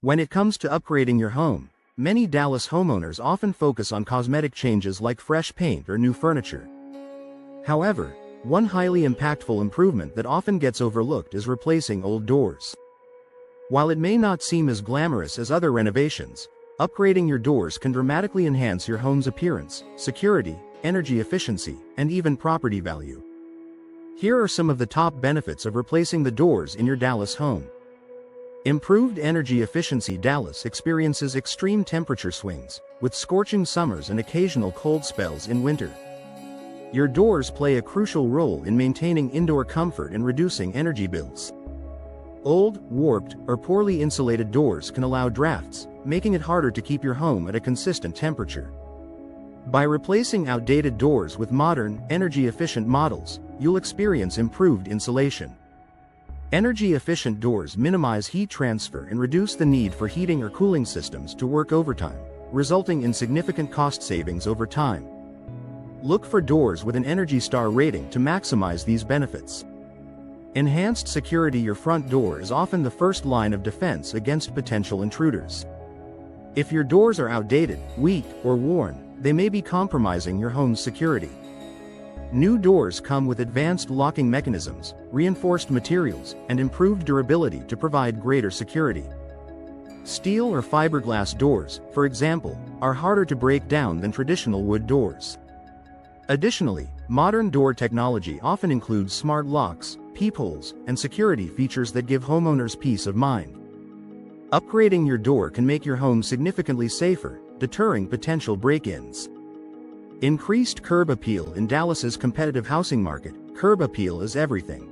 When it comes to upgrading your home, many Dallas homeowners often focus on cosmetic changes like fresh paint or new furniture. However, one highly impactful improvement that often gets overlooked is replacing old doors. While it may not seem as glamorous as other renovations, upgrading your doors can dramatically enhance your home's appearance, security, energy efficiency, and even property value. Here are some of the top benefits of replacing the doors in your Dallas home. Improved energy efficiency. Dallas experiences extreme temperature swings, with scorching summers and occasional cold spells in winter. Your doors play a crucial role in maintaining indoor comfort and reducing energy bills. Old, warped, or poorly insulated doors can allow drafts, making it harder to keep your home at a consistent temperature. By replacing outdated doors with modern, energy-efficient models, you'll experience improved insulation. Energy-efficient doors minimize heat transfer and reduce the need for heating or cooling systems to work overtime, resulting in significant cost savings over time. Look for doors with an Energy Star rating to maximize these benefits. Enhanced security. Your front door is often the first line of defense against potential intruders. If your doors are outdated, weak, or worn, they may be compromising your home's security. New doors come with advanced locking mechanisms, reinforced materials, and improved durability to provide greater security. Steel or fiberglass doors, for example, are harder to break down than traditional wood doors. Additionally, modern door technology often includes smart locks, peepholes, and security features that give homeowners peace of mind. Upgrading your door can make your home significantly safer, deterring potential break-ins. Increased curb appeal. In Dallas's competitive housing market, curb appeal is everything.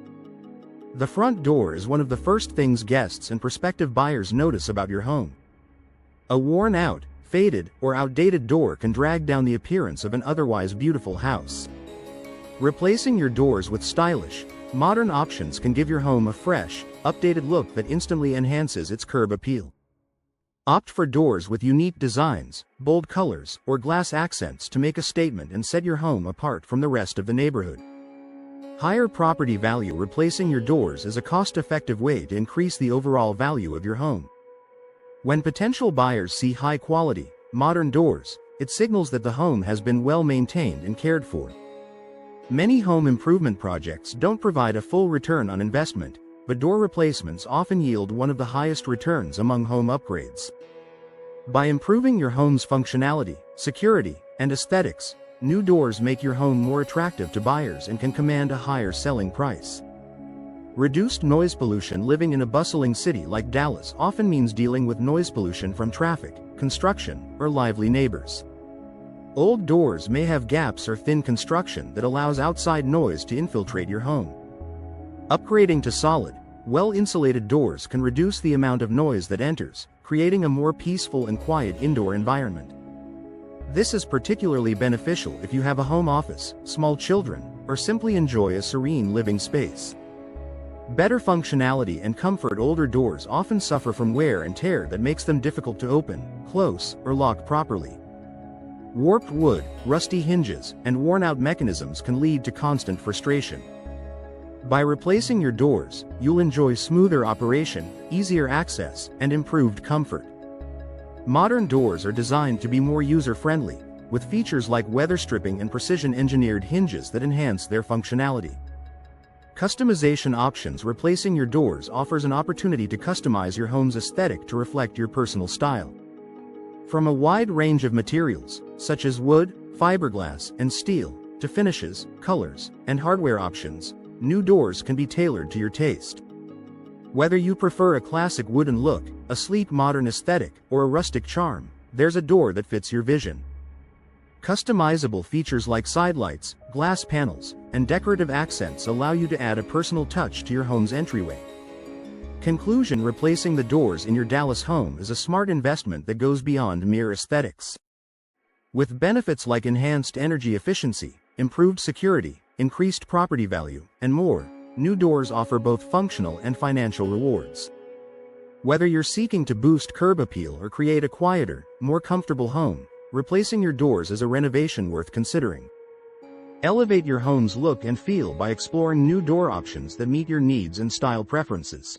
The front door is one of the first things guests and prospective buyers notice about your home. A worn-out, faded, or outdated door can drag down the appearance of an otherwise beautiful house. Replacing your doors with stylish, modern options can give your home a fresh, updated look that instantly enhances its curb appeal. Opt for doors with unique designs, bold colors, or glass accents to make a statement and set your home apart from the rest of the neighborhood. Higher property value. Replacing your doors is a cost-effective way to increase the overall value of your home. When potential buyers see high-quality, modern doors, it signals that the home has been well maintained and cared for. Many home improvement projects don't provide a full return on investment, but door replacements often yield one of the highest returns among home upgrades. By improving your home's functionality, security, and aesthetics, new doors make your home more attractive to buyers and can command a higher selling price. Reduced noise pollution. Living in a bustling city like Dallas often means dealing with noise pollution from traffic, construction, or lively neighbors. Old doors may have gaps or thin construction that allows outside noise to infiltrate your home. Upgrading to solid, well-insulated doors can reduce the amount of noise that enters, creating a more peaceful and quiet indoor environment. This is particularly beneficial if you have a home office, small children, or simply enjoy a serene living space. Better functionality and comfort. Older doors often suffer from wear and tear that makes them difficult to open, close, or lock properly. Warped wood, rusty hinges, and worn-out mechanisms can lead to constant frustration. By replacing your doors, you'll enjoy smoother operation, easier access, and improved comfort. Modern doors are designed to be more user-friendly, with features like weather stripping and precision-engineered hinges that enhance their functionality. Customization options. Replacing your doors offers an opportunity to customize your home's aesthetic to reflect your personal style. From a wide range of materials, such as wood, fiberglass, and steel, to finishes, colors, and hardware options, new doors can be tailored to your taste. Whether you prefer a classic wooden look, a sleek modern aesthetic, or a rustic charm, there's a door that fits your vision. Customizable features like sidelights, glass panels, and decorative accents allow you to add a personal touch to your home's entryway. Conclusion. Replacing the doors in your Dallas home is a smart investment that goes beyond mere aesthetics. With benefits like enhanced energy efficiency, improved security, increased property value, and more, new doors offer both functional and financial rewards. Whether you're seeking to boost curb appeal or create a quieter, more comfortable home, replacing your doors is a renovation worth considering. Elevate your home's look and feel by exploring new door options that meet your needs and style preferences.